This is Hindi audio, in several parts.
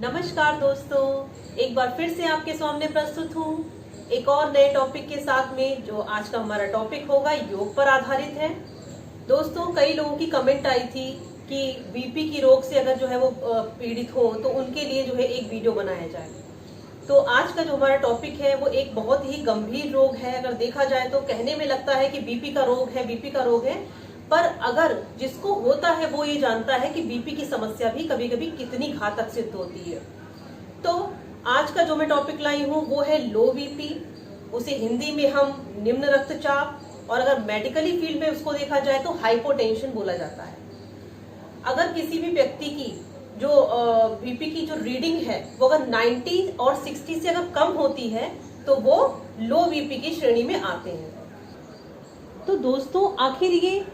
नमस्कार दोस्तों, एक बार फिर से आपके सामने प्रस्तुत हूँ एक और नए टॉपिक के साथ में। जो आज का हमारा टॉपिक होगा योग पर आधारित है। दोस्तों, कई लोगों की कमेंट आई थी कि बीपी की रोग से अगर जो है वो पीड़ित हो तो उनके लिए जो है एक वीडियो बनाया जाए। तो आज का जो हमारा टॉपिक है वो एक बहुत ही गंभीर रोग है। अगर देखा जाए तो कहने में लगता है कि बीपी का रोग है, पर अगर जिसको होता है वो ये जानता है कि बीपी की समस्या भी कभी कभी कितनी घातक सिद्ध होती है। तो आज का जो मैं टॉपिक लाई हूँ वो है लो बीपी। उसे हिंदी में हम निम्न रक्तचाप, और अगर मेडिकली फील्ड में उसको देखा जाए तो हाइपोटेंशन बोला जाता है। अगर किसी भी व्यक्ति की जो बीपी की जो रीडिंग है वो अगर 90 और 60 से अगर कम होती है तो वो लो बीपी की श्रेणी में आते हैं। तो दोस्तों, आखिर ये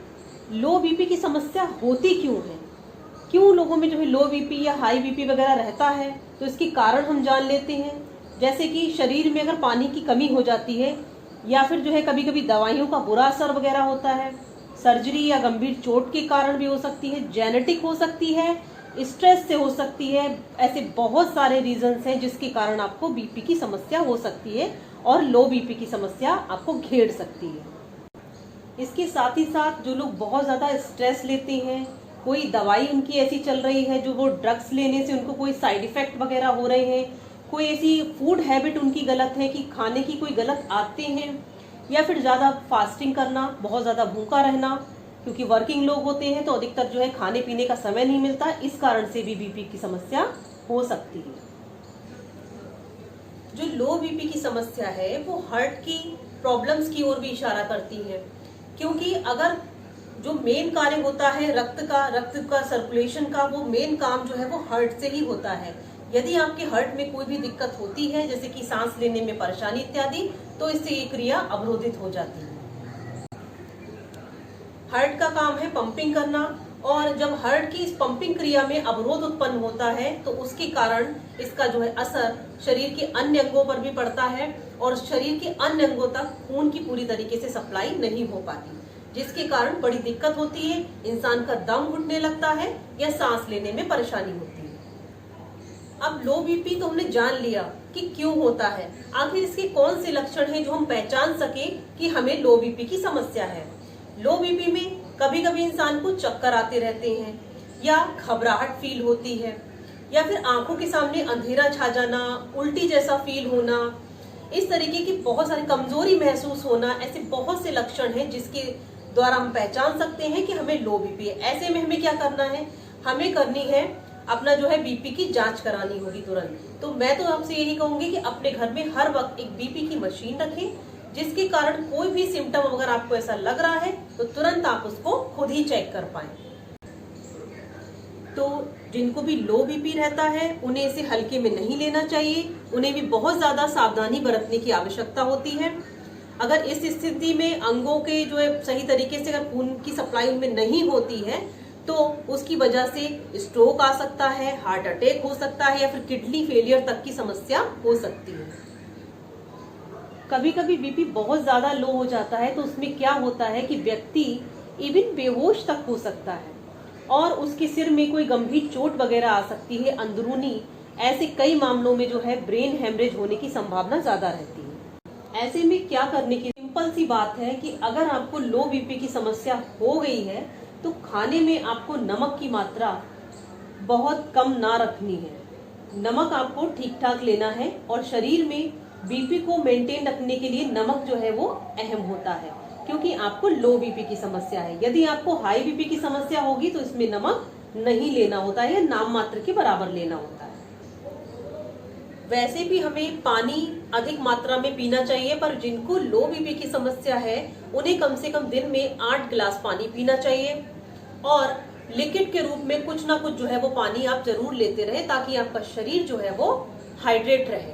लो बीपी की समस्या होती क्यों है? क्यों लोगों में जो है लो बीपी या हाई बीपी वगैरह रहता है? तो इसके कारण हम जान लेते हैं। जैसे कि शरीर में अगर पानी की कमी हो जाती है, या फिर जो है कभी कभी दवाइयों का बुरा असर वगैरह होता है, सर्जरी या गंभीर चोट के कारण भी हो सकती है, जेनेटिक हो सकती है, स्ट्रेस से हो सकती है। ऐसे बहुत सारे रीजंस हैं जिसके कारण आपको बीपी की समस्या हो सकती है और लो बीपी की समस्या आपको घेर सकती है। इसके साथ ही साथ जो लोग बहुत ज्यादा स्ट्रेस लेते हैं, कोई दवाई उनकी ऐसी चल रही है जो वो ड्रग्स लेने से उनको कोई साइड इफेक्ट वगैरह हो रहे हैं, कोई ऐसी फूड हैबिट उनकी गलत है कि खाने की कोई गलत आदतें हैं, या फिर ज्यादा फास्टिंग करना, बहुत ज्यादा भूखा रहना, क्योंकि वर्किंग लोग होते हैं तो अधिकतर जो है खाने पीने का समय नहीं मिलता, इस कारण से भी बीपी की समस्या हो सकती है। जो लो बीपी की समस्या है वो हार्ट की प्रॉब्लम्स की ओर भी इशारा करती है, क्योंकि अगर जो मेन कार्य होता है रक्त का सर्कुलेशन का, वो मेन काम जो है वो हार्ट से ही होता है। यदि आपके हार्ट में कोई भी दिक्कत होती है, जैसे कि सांस लेने में परेशानी इत्यादि, तो इससे ये क्रिया अवरोधित हो जाती है। हार्ट का काम है पंपिंग करना, और जब हार्ट की इस पंपिंग क्रिया में अवरोध उत्पन्न होता है तो उसके कारण इसका जो है असर शरीर के अन्य अंगों पर भी पड़ता है, और शरीर के अन्य अंगों तक खून की पूरी तरीके से सप्लाई नहीं हो पाती, जिसके कारण बड़ी दिक्कत होती है। इंसान का दम घुटने लगता है या सांस लेने में परेशानी होती है। अब लो बीपी तो हमने जान लिया कि क्यों होता है। आखिर इसके कौन से लक्षण हैं जो हम पहचान सके कि हमें लो बीपी की समस्या है। लो बीपी में कभी कभी इंसान को चक्कर आते रहते हैं, या घबराहट फील होती है, या फिर आंखों के सामने अंधेरा छा जाना, उल्टी जैसा फील होना, इस तरीके की बहुत सारी कमजोरी महसूस होना। ऐसे बहुत से लक्षण हैं जिसके द्वारा हम पहचान सकते हैं कि हमें लो बीपी है। ऐसे में हमें क्या करना है? हमें करनी है अपना जो है बीपी की जांच करानी होगी तुरंत। तो मैं तो आपसे यही कहूंगी कि अपने घर में हर वक्त एक बीपी की मशीन रखें, जिसके कारण कोई भी सिम्टम अगर आपको ऐसा लग रहा है तो तुरंत आप उसको खुद ही चेक कर पाए। तो जिनको भी लो बीपी रहता है उन्हें इसे हल्के में नहीं लेना चाहिए, उन्हें भी बहुत ज्यादा सावधानी बरतने की आवश्यकता होती है। अगर इस स्थिति में अंगों के जो है सही तरीके से अगर खून की सप्लाई उनमें नहीं होती है तो उसकी वजह से स्ट्रोक आ सकता है, हार्ट अटैक हो सकता है, या फिर किडनी फेलियर तक की समस्या हो सकती है। कभी कभी बीपी बहुत ज्यादा लो हो जाता है तो उसमें क्या होता है कि व्यक्ति इवन बेहोश तक हो सकता है, और उसके सिर में कोई गंभीर चोट वगैरह आ सकती है अंदरूनी। ऐसे कई मामलों में जो है ब्रेन हेमरेज होने की संभावना ज्यादा रहती है। ऐसे में क्या करने की सिंपल सी बात है कि अगर आपको लो बीपी की समस्या हो गई है तो खाने में आपको नमक की मात्रा बहुत कम ना रखनी है। नमक आपको ठीक ठाक लेना है, और शरीर में बीपी को मेंटेन रखने के लिए नमक जो है वो अहम होता है, क्योंकि आपको लो बीपी की समस्या है। यदि आपको हाई बीपी की समस्या होगी तो इसमें नमक नहीं लेना होता है, या नाम मात्र के बराबर लेना होता है। वैसे भी हमें पानी अधिक मात्रा में पीना चाहिए, पर जिनको लो बीपी की समस्या है उन्हें कम से कम दिन में 8 गिलास पानी पीना चाहिए, और लिक्विड के रूप में कुछ ना कुछ जो है वो पानी आप जरूर लेते रहे, ताकि आपका शरीर जो है वो हाइड्रेट रहे।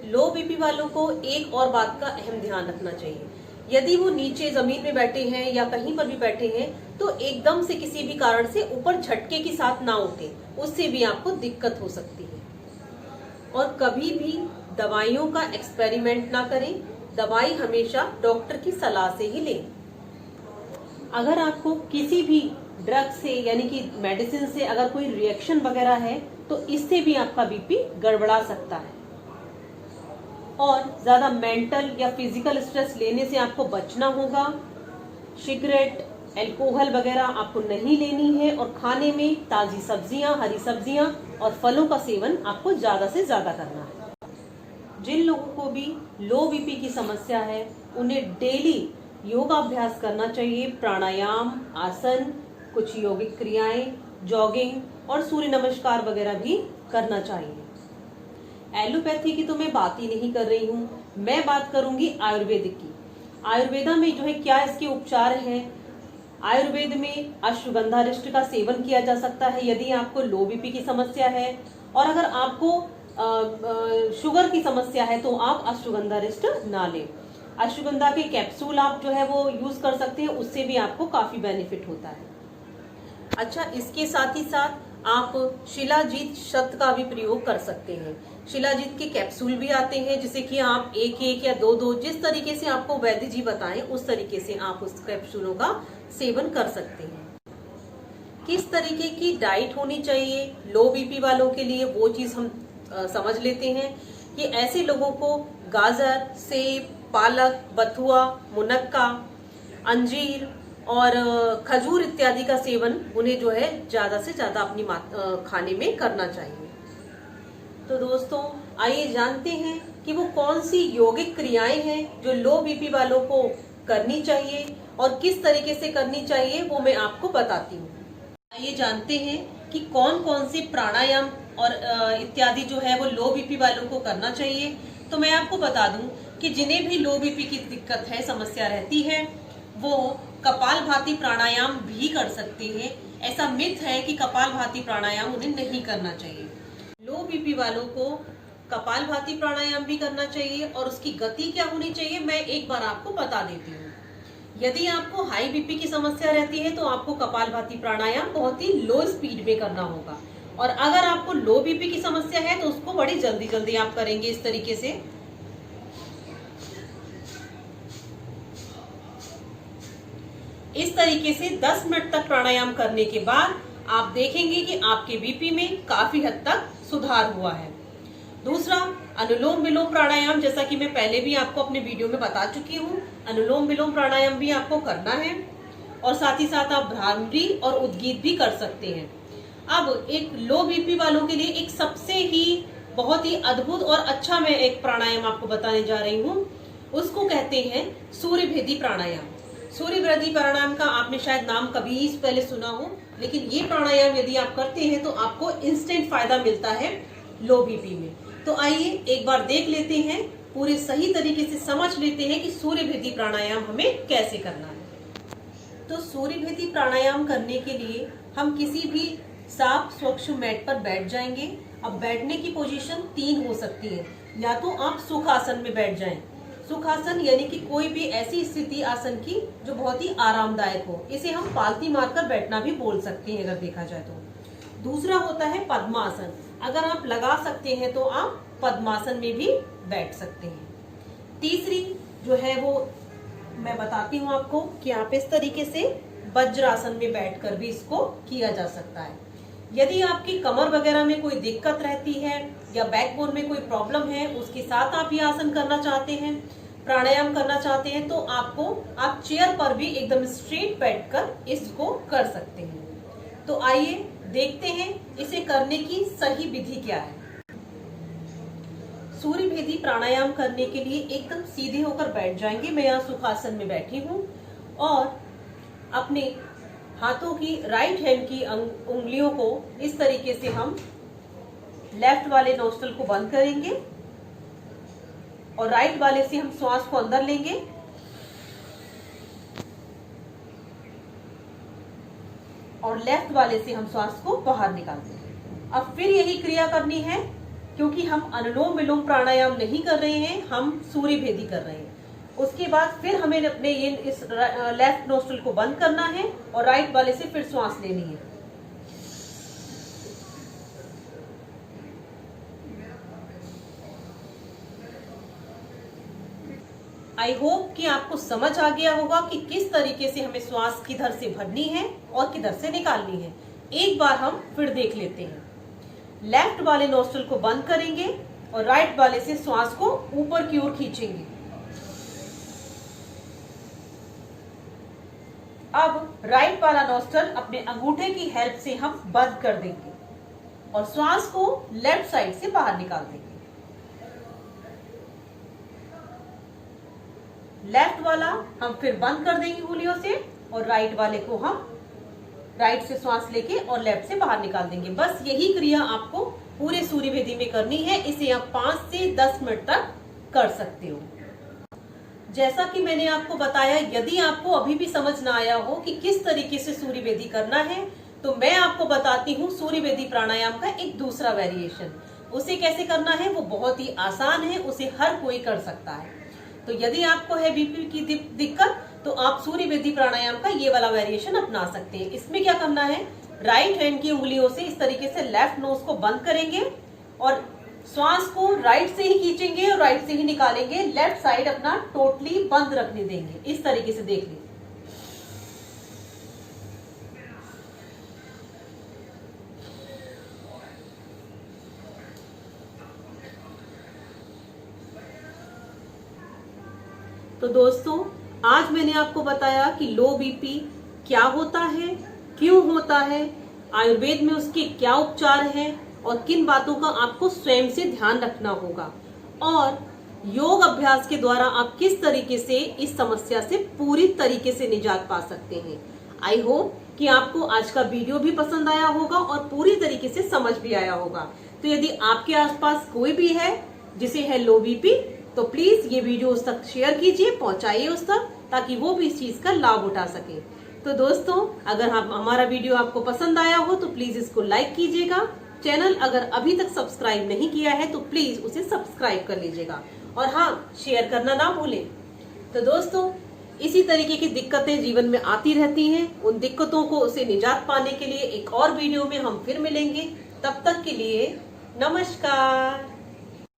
लो बीपी वालों को एक और बात का अहम ध्यान रखना चाहिए। यदि वो नीचे जमीन में बैठे हैं या कहीं पर भी बैठे हैं तो एकदम से किसी भी कारण से ऊपर झटके के साथ ना उठे, उससे भी आपको दिक्कत हो सकती है। और कभी भी दवाइयों का एक्सपेरिमेंट ना करें, दवाई हमेशा डॉक्टर की सलाह से ही लें। अगर आपको किसी भी ड्रग से यानी कि मेडिसिन से अगर कोई रिएक्शन वगैरह है तो इससे भी आपका बीपी गड़बड़ा सकता है। और ज्यादा मेंटल या फिजिकल स्ट्रेस लेने से आपको बचना होगा। सिगरेट, अल्कोहल वगैरह आपको नहीं लेनी है और खाने में ताजी सब्जियां, हरी सब्जियां और फलों का सेवन आपको ज्यादा से ज्यादा करना है। जिन लोगों को भी लो बीपी की समस्या है उन्हें डेली योगाभ्यास करना चाहिए। प्राणायाम, आसन, कुछ यौगिक क्रियाएं, जॉगिंग और सूर्य नमस्कार वगैरह भी करना चाहिए। एलोपैथी की तो मैं बात ही नहीं कर रही हूँ, मैं बात करूंगी आयुर्वेदिक की। आयुर्वेदा में जो है क्या इसके उपचार हैं। आयुर्वेद में अश्वगंधारिष्ट का सेवन किया जा सकता है यदि आपको लो बीपी की समस्या है, और अगर आपको शुगर की समस्या है तो आप अश्वगंधारिष्ट ना लें। अश्वगंधा के कैप्सूल आप जो है वो यूज कर सकते हैं, उससे भी आपको काफी बेनिफिट होता है। अच्छा, इसके साथ ही साथ आप शिलाजीत शब्द का भी प्रयोग कर सकते हैं। शिलाजीत के कैप्सूल भी आते हैं जिसे कि आप एक एक या दो दो, जिस तरीके से आपको वैद्य जी बताएं उस तरीके से आप उस कैप्सूलों का सेवन कर सकते हैं। किस तरीके की डाइट होनी चाहिए लो बीपी वालों के लिए, वो चीज हम समझ लेते हैं कि ऐसे लोगों को गाजर, सेब, पालक, बथुआ, मुनक्का, अंजीर और खजूर इत्यादि का सेवन उन्हें जो है ज्यादा से ज्यादा अपनी खाने में करना चाहिए। तो दोस्तों, आइए जानते हैं कि वो कौन सी यौगिक क्रियाएं हैं जो लो बीपी वालों को करनी चाहिए और किस तरीके से करनी चाहिए, वो मैं आपको बताती हूँ। आइए जानते हैं कि कौन कौन से प्राणायाम और इत्यादि जो है वो लो बीपी वालों को करना चाहिए। तो मैं आपको बता दूं कि जिन्हें भी लो बीपी की दिक्कत है, समस्या रहती है, वो कपालभाति प्राणायाम भी कर सकते हैं। ऐसा मिथ है कि कपालभाति प्राणायाम उन्हें नहीं करना चाहिए। लो बीपी वालों को कपालभाति प्राणायाम भी करना चाहिए और उसकी गति क्या होनी चाहिए मैं एक बार आपको बता देती हूँ। यदि आपको हाई बीपी की समस्या रहती है तो आपको कपालभाति प्राणायाम बहुत ही लो स्पीड में करना होगा, और अगर आपको लो बीपी की समस्या है तो उसको बड़ी जल्दी जल्दी आप करेंगे इस तरीके से। इस तरीके से 10 मिनट तक प्राणायाम करने के बाद आप देखेंगे कि आपके बीपी में काफी हद तक सुधार हुआ है। दूसरा, अनुलोम विलोम प्राणायाम, जैसा कि मैं पहले भी आपको अपने वीडियो में बता चुकी हूँ, अनुलोम विलोम प्राणायाम भी आपको करना है और साथ ही साथ आप भ्रामरी और उद्गीत भी कर सकते हैं। अब एक लो बीपी वालों के लिए एक सबसे ही बहुत ही अद्भुत और अच्छा मैं एक प्राणायाम आपको बताने जा रही हूँ, उसको कहते हैं सूर्य भेदी प्राणायाम। सूर्य भेदी प्राणायाम का आपने शायद नाम कभी पहले सुना हो, लेकिन ये प्राणायाम यदि आप करते हैं तो आपको इंस्टेंट फायदा मिलता है लो बीपी में। तो आइए एक बार देख लेते हैं, पूरे सही तरीके से समझ लेते हैं कि सूर्य भेदी प्राणायाम हमें कैसे करना है। तो सूर्य भेदी प्राणायाम करने के लिए हम किसी भी साफ स्वच्छ मैट पर बैठ जाएंगे। अब बैठने की पोजीशन 3 हो सकती है, या तो आप सुखासन में बैठ जाएं। सुखासन यानी कि कोई भी ऐसी स्थिति आसन की जो बहुत ही आरामदायक हो, इसे हम पालती मारकर बैठना भी बोल सकते हैं अगर देखा जाए तो। दूसरा होता है पद्मासन, अगर आप लगा सकते हैं तो आप पद्मासन में भी बैठ सकते हैं। तीसरी जो है वो मैं बताती हूँ आपको कि आप इस तरीके से वज्रासन में बैठकर भी इसको किया जा सकता है। यदि आपकी कमर वगैरह में कोई दिक्कत रहती है या बैकबोन में कोई प्रॉब्लम है, उसके साथ आप ये आसन करना चाहते हैं, प्राणायाम करना चाहते हैं, तो आप चेयर पर भी एकदम स्ट्रेट बैठकर इसको कर सकते हैं। तो आइए देखते हैं इसे करने की सही विधि क्या है। सूर्य भेदी प्राणायाम करने के लिए एकदम सीधे होकर बैठ जाएंगे। मैं यहाँ सुखासन में बैठी हूँ और अपने हाथों की राइट हैंड की उंगलियों को इस तरीके से हम लेफ्ट वाले नोस्ट्रल को बंद करेंगे और राइट वाले से हम श्वास को अंदर लेंगे और लेफ्ट वाले से हम श्वास को बाहर निकालते हैं। अब फिर यही क्रिया करनी है, क्योंकि हम अनुलोम विलोम प्राणायाम नहीं कर रहे हैं, हम सूर्य भेदी कर रहे हैं। उसके बाद फिर हमें अपने इस लेफ्ट नोस्ट्रल को बंद करना है और राइट वाले से फिर श्वास लेनी है। आई होप कि आपको समझ आ गया होगा कि किस तरीके से हमें श्वास किधर से भरनी है और किधर से निकालनी है। एक बार हम फिर देख लेते हैं। लेफ्ट वाले नोस्ट्रल को बंद करेंगे और राइट वाले से श्वास को ऊपर की ओर खींचेंगे। अब राइट वाला नोस्ट्रल अपने अंगूठे की हेल्प से हम बंद कर देंगे और श्वास को लेफ्ट साइड से बाहर निकाल देंगे। लेफ्ट वाला हम फिर बंद कर देंगे उंगलियों से और राइट वाले को हम राइट से श्वास लेके और लेफ्ट से बाहर निकाल देंगे। बस यही क्रिया आपको पूरे सूर्य भेदी में करनी है। इसे आप 5 से 10 मिनट तक कर सकते हो। जैसा कि मैंने आपको बताया, यदि आपको अभी भी समझ ना आया हो कि किस तरीके से सूर्य भेदी करना है, तो मैं आपको बताती हूँ सूर्य भेदी प्राणायाम का एक दूसरा वेरिएशन। उसे कैसे करना है वो बहुत ही आसान है, उसे हर कोई कर सकता है। तो यदि आपको है बीपी की दिक्कत, तो आप सूर्य भेदी प्राणायाम का ये वाला वेरिएशन अपना सकते हैं। इसमें क्या करना है, राइट हैंड की उंगलियों से इस तरीके से लेफ्ट नोज को बंद करेंगे और श्वास को राइट से ही खींचेंगे और राइट से ही निकालेंगे। लेफ्ट साइड अपना टोटली बंद रखने देंगे। इस तरीके से देख लीजिए। तो दोस्तों, आज मैंने आपको बताया कि लो बीपी क्या होता है, क्यों होता है, आयुर्वेद में उसके क्या उपचार हैं और किन बातों का आपको स्वयं से ध्यान रखना होगा, और योग अभ्यास के द्वारा आप किस तरीके से इस समस्या से पूरी तरीके से निजात पा सकते हैं। आई होप कि आपको आज का वीडियो भी पसंद आया होगा और पूरी तरीके से समझ भी आया होगा। तो यदि आपके आसपास कोई भी है जिसे है लो बीपी, तो प्लीज ये वीडियो उस तक शेयर कीजिए, पहुंचाइए उस तक, ताकि वो भी इस चीज का लाभ उठा सके। तो दोस्तों, अगर हमारा वीडियो आपको पसंद आया हो तो प्लीज इसको लाइक कीजिएगा। चैनल अगर अभी तक सब्सक्राइब नहीं किया है तो प्लीज उसे सब्सक्राइब कर लीजिएगा और हाँ, शेयर करना ना भूलें। तो दोस्तों, इसी तरीके की दिक्कतें जीवन में आती रहती हैं। उन दिक्कतों को उसे निजात पाने के लिए एक और वीडियो में हम फिर मिलेंगे। तब तक के लिए नमस्कार।